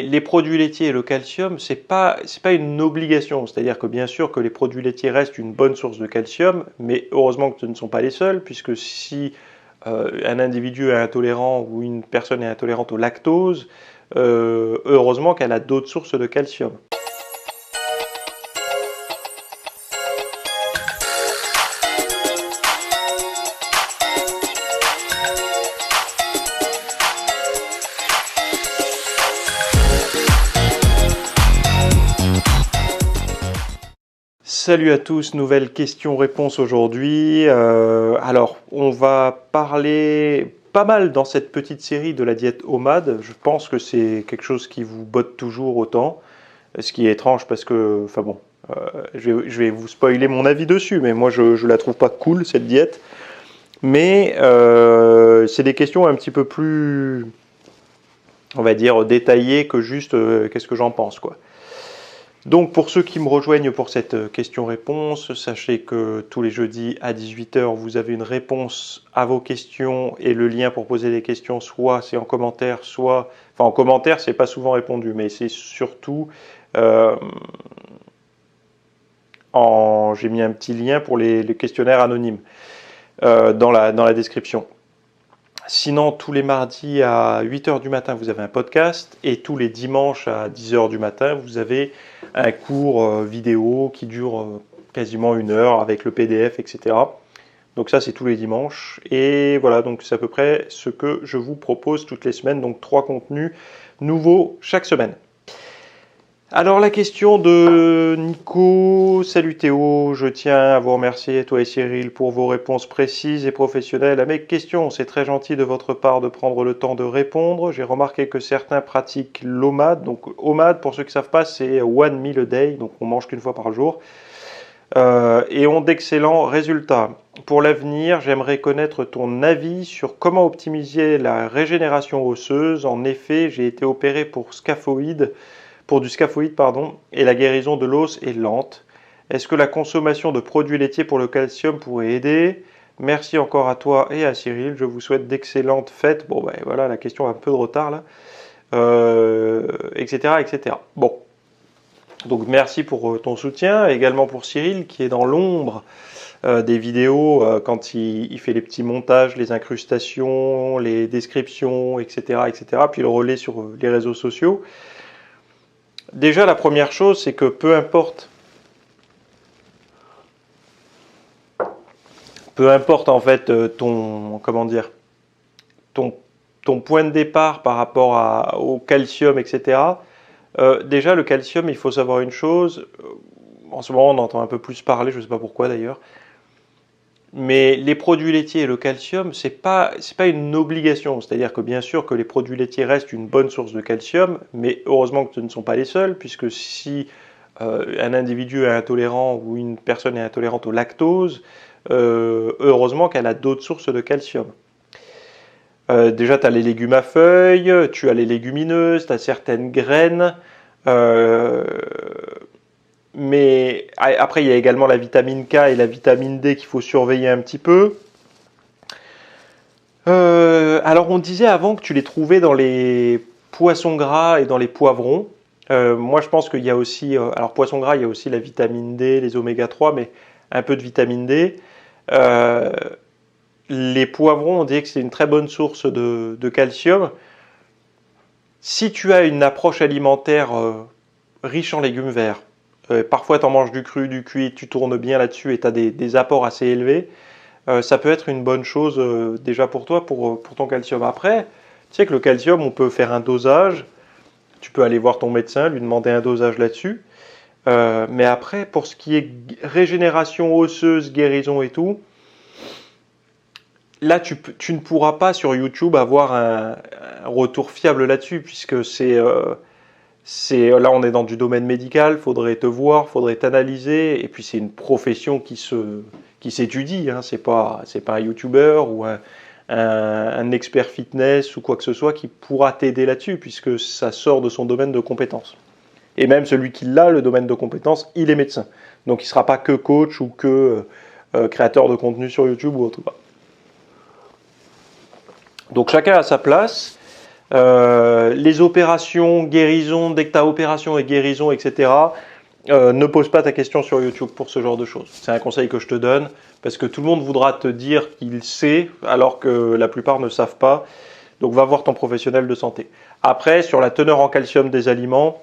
Les produits laitiers et le calcium, c'est pas une obligation. C'est-à-dire que bien sûr que les produits laitiers restent une bonne source de calcium, mais heureusement que ce ne sont pas les seuls, puisque si un individu est intolérant ou une personne est intolérante au lactose, heureusement qu'elle a d'autres sources de calcium. Salut à tous, nouvelle question-réponse aujourd'hui. Alors, on va parler pas mal dans cette petite série de la diète OMAD. Je pense que c'est quelque chose qui vous botte toujours autant, ce qui est étrange parce que, enfin bon, je vais vous spoiler mon avis dessus, mais moi je la trouve pas cool cette diète. Mais c'est des questions un petit peu plus, on va dire, détaillées que juste qu'est-ce que j'en pense, quoi. Donc pour ceux qui me rejoignent pour cette question-réponse, sachez que tous les jeudis à 18 h, vous avez une réponse à vos questions et le lien pour poser des questions, soit c'est en commentaire, soit... Enfin en commentaire, c'est pas souvent répondu, mais c'est surtout... J'ai mis un petit lien pour les questionnaires anonymes dans la description. Sinon, tous les mardis à 8 h du matin, vous avez un podcast. Et tous les dimanches à 10 h du matin, vous avez un cours vidéo qui dure quasiment 1 heure avec le PDF, etc. Donc ça, c'est tous les dimanches. Et voilà, donc c'est à peu près ce que je vous propose toutes les semaines. Donc 3 contenus nouveaux chaque semaine. Alors la question de Nico, salut Théo, je tiens à vous remercier, toi et Cyril, pour vos réponses précises et professionnelles à mes questions. C'est très gentil de votre part de prendre le temps de répondre. J'ai remarqué que certains pratiquent l'OMAD. Donc OMAD, pour ceux qui ne savent pas, c'est One Meal a Day, donc on mange qu'une fois par jour. Et ont d'excellents résultats. Pour l'avenir, j'aimerais connaître ton avis sur comment optimiser la régénération osseuse. En effet, j'ai été opéré pour du scaphoïde, et la guérison de l'os est lente. Est-ce que la consommation de produits laitiers pour le calcium pourrait aider? Merci encore à toi et à Cyril. Je vous souhaite d'excellentes fêtes. Bon, ben voilà, la question a un peu de retard là. Etc., etc. Bon. Donc merci pour ton soutien, également pour Cyril qui est dans l'ombre des vidéos quand il fait les petits montages, les incrustations, les descriptions, etc., etc. Puis le relais sur les réseaux sociaux. Déjà, la première chose, c'est que peu importe en fait ton point de départ par rapport au calcium, etc. Déjà, le calcium, il faut savoir une chose. En ce moment, on entend un peu plus parler, je ne sais pas pourquoi d'ailleurs. Mais les produits laitiers et le calcium, c'est pas une obligation. C'est-à-dire que bien sûr que les produits laitiers restent une bonne source de calcium, mais heureusement que ce ne sont pas les seuls, puisque si un individu est intolérant ou une personne est intolérante au lactose, heureusement qu'elle a d'autres sources de calcium. Déjà, tu as les légumes à feuilles, tu as les légumineuses, tu as certaines graines. Mais après, il y a également la vitamine K et la vitamine D qu'il faut surveiller un petit peu. Alors, on disait avant que tu les trouvais dans les poissons gras et dans les poivrons. Moi, je pense qu'il y a aussi... alors, poisson gras, il y a aussi la vitamine D, les oméga 3, mais un peu de vitamine D. Les poivrons, on dit que c'est une très bonne source de calcium. Si tu as une approche alimentaire riche en légumes verts, parfois tu en manges du cru, du cuit, tu tournes bien là-dessus et tu as des apports assez élevés, ça peut être une bonne chose déjà pour toi, pour ton calcium. Après, tu sais que le calcium, on peut faire un dosage, tu peux aller voir ton médecin, lui demander un dosage là-dessus. Mais après, pour ce qui est régénération osseuse, guérison et tout, là, tu ne pourras pas sur YouTube avoir un retour fiable là-dessus, puisque là, on est dans du domaine médical, faudrait te voir, faudrait t'analyser, et puis c'est une profession qui s'étudie, hein, c'est pas un YouTuber ou un expert fitness ou quoi que ce soit qui pourra t'aider là-dessus, puisque ça sort de son domaine de compétence. Et même celui qui l'a, le domaine de compétence, il est médecin. Donc il ne sera pas que coach ou que créateur de contenu sur YouTube ou autre. Donc chacun a sa place. Les opérations, guérison, dès que tu as opération et guérison, etc., ne pose pas ta question sur YouTube pour ce genre de choses. C'est un conseil que je te donne, parce que tout le monde voudra te dire qu'il sait, alors que la plupart ne savent pas. Donc va voir ton professionnel de santé. Après, sur la teneur en calcium des aliments,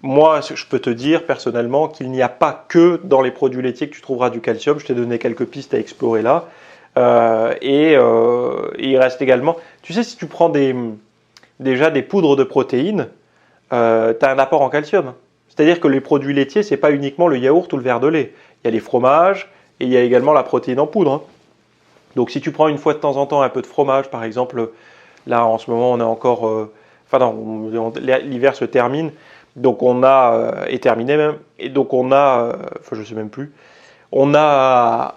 moi, je peux te dire personnellement qu'il n'y a pas que dans les produits laitiers que tu trouveras du calcium. Je t'ai donné quelques pistes à explorer là. Il reste également... Tu sais, si tu prends déjà des poudres de protéines, tu as un apport en calcium. C'est-à-dire que les produits laitiers, ce n'est pas uniquement le yaourt ou le verre de lait. Il y a les fromages et il y a également la protéine en poudre, hein. Donc si tu prends une fois de temps en temps un peu de fromage, par exemple, là en ce moment on est encore... enfin non, l'hiver se termine, donc on a... est terminé même, et donc on a... enfin je sais même plus. On avait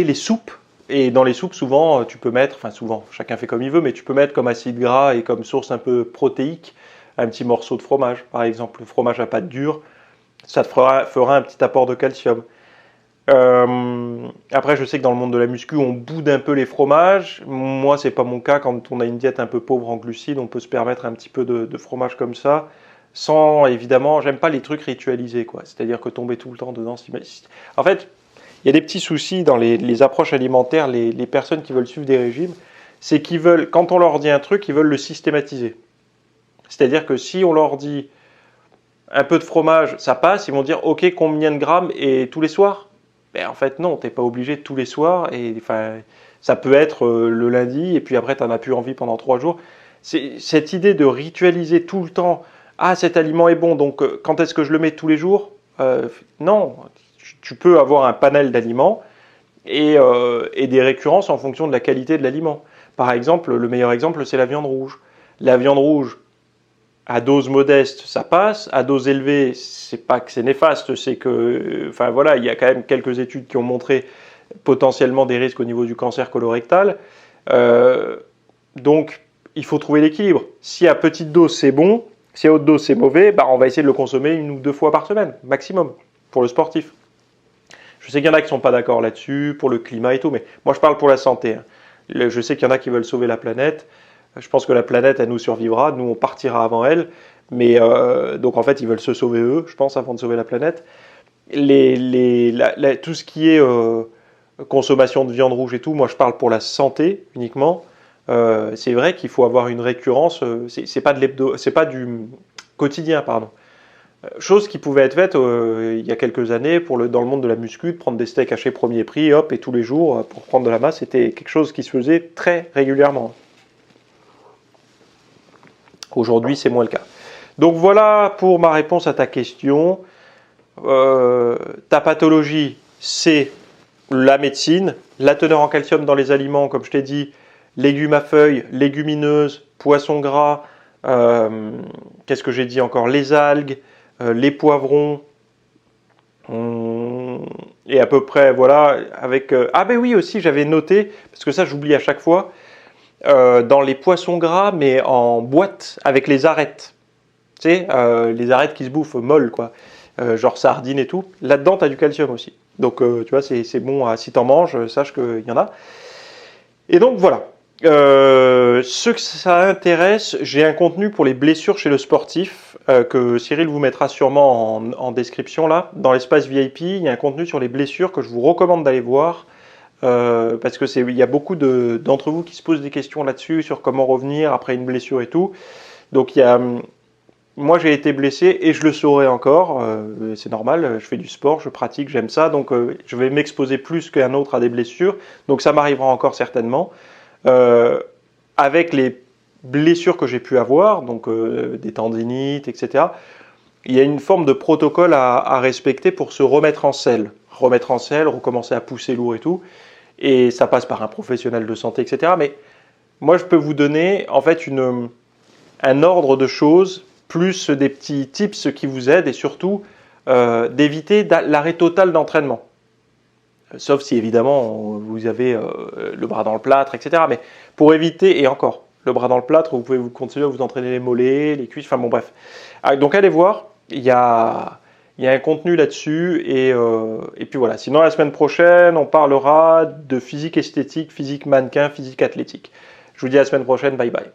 les soupes, et dans les soupes souvent tu peux mettre, enfin souvent, chacun fait comme il veut, mais tu peux mettre comme acide gras et comme source un peu protéique, un petit morceau de fromage, par exemple, le fromage à pâte dure, ça te fera un petit apport de calcium. Après, je sais que dans le monde de la muscu, on boude un peu les fromages. Moi, c'est pas mon cas. Quand on a une diète un peu pauvre en glucides, on peut se permettre un petit peu de fromage comme ça, sans évidemment. J'aime pas les trucs ritualisés, quoi. C'est-à-dire que tomber tout le temps dedans. En fait, il y a des petits soucis dans les approches alimentaires. Les personnes qui veulent suivre des régimes, c'est qu'ils veulent, quand on leur dit un truc, ils veulent le systématiser. C'est-à-dire que si on leur dit un peu de fromage, ça passe, ils vont dire ok, combien de grammes et tous les soirs? Ben, en fait, non, t'es pas obligé tous les soirs. Et enfin, ça peut être le lundi et puis après, tu n'en as plus envie pendant 3 jours. C'est cette idée de ritualiser tout le temps. Ah, cet aliment est bon, donc quand est-ce que je le mets tous les jours? Non, tu peux avoir un panel d'aliments et des récurrences en fonction de la qualité de l'aliment. Par exemple, le meilleur exemple, c'est la viande rouge. La viande rouge, à dose modeste, ça passe. À dose élevée, c'est pas que c'est néfaste, c'est que, enfin voilà, il y a quand même quelques études qui ont montré potentiellement des risques au niveau du cancer colorectal. Donc, il faut trouver l'équilibre. Si à petite dose c'est bon, si à haute dose c'est mauvais, bah, on va essayer de le consommer 1 ou 2 fois par semaine, maximum, pour le sportif. Je sais qu'il y en a qui ne sont pas d'accord là-dessus, pour le climat et tout, mais moi je parle pour la santé, hein. Je sais qu'il y en a qui veulent sauver la planète. Je pense que la planète, elle nous survivra, nous on partira avant elle. Mais donc en fait, ils veulent se sauver eux, je pense, avant de sauver la planète. Tout ce qui est consommation de viande rouge et tout, moi je parle pour la santé uniquement. C'est vrai qu'il faut avoir une récurrence. C'est pas de l'hebdo, c'est pas du quotidien, pardon. Chose qui pouvait être faite il y a quelques années dans le monde de la muscu, de prendre des steaks hachés premier prix, hop, et tous les jours pour prendre de la masse, c'était quelque chose qui se faisait très régulièrement. Aujourd'hui, c'est moins le cas. Donc voilà pour ma réponse à ta question. Ta pathologie, c'est la médecine, la teneur en calcium dans les aliments, comme je t'ai dit, légumes à feuilles, légumineuses, poissons gras, qu'est-ce que j'ai dit encore? Les algues, les poivrons, et à peu près, voilà, avec... ah ben oui, aussi, j'avais noté, parce que ça, j'oublie à chaque fois, dans les poissons gras, mais en boîte, avec les arêtes. Tu sais, les arêtes qui se bouffent molles, quoi. Genre sardines et tout. Là-dedans, tu as du calcium aussi. Donc, tu vois, c'est bon, si tu en manges, sache qu'il y en a. Et donc, voilà. Ceux que ça intéresse, j'ai un contenu pour les blessures chez le sportif que Cyril vous mettra sûrement en description là. Dans l'espace VIP, il y a un contenu sur les blessures que je vous recommande d'aller voir parce que il y a beaucoup d'entre vous qui se posent des questions là-dessus sur comment revenir après une blessure et tout. Donc moi j'ai été blessé et je le saurai encore, c'est normal, je fais du sport, je pratique, j'aime ça, donc je vais m'exposer plus qu'un autre à des blessures, donc ça m'arrivera encore certainement. Avec les blessures que j'ai pu avoir, donc des tendinites, etc., il y a une forme de protocole à respecter pour se remettre en selle. Remettre en selle, recommencer à pousser lourd et tout. Et ça passe par un professionnel de santé, etc. Mais moi, je peux vous donner en fait un ordre de choses, plus des petits tips qui vous aident et surtout d'éviter l'arrêt total d'entraînement. Sauf si évidemment vous avez le bras dans le plâtre, etc. Mais pour éviter, et encore, le bras dans le plâtre, vous pouvez continuer à vous entraîner les mollets, les cuisses, enfin bon bref. Donc allez voir, il y a un contenu là-dessus, et puis voilà. Sinon la semaine prochaine, on parlera de physique esthétique, physique mannequin, physique athlétique. Je vous dis à la semaine prochaine, bye bye.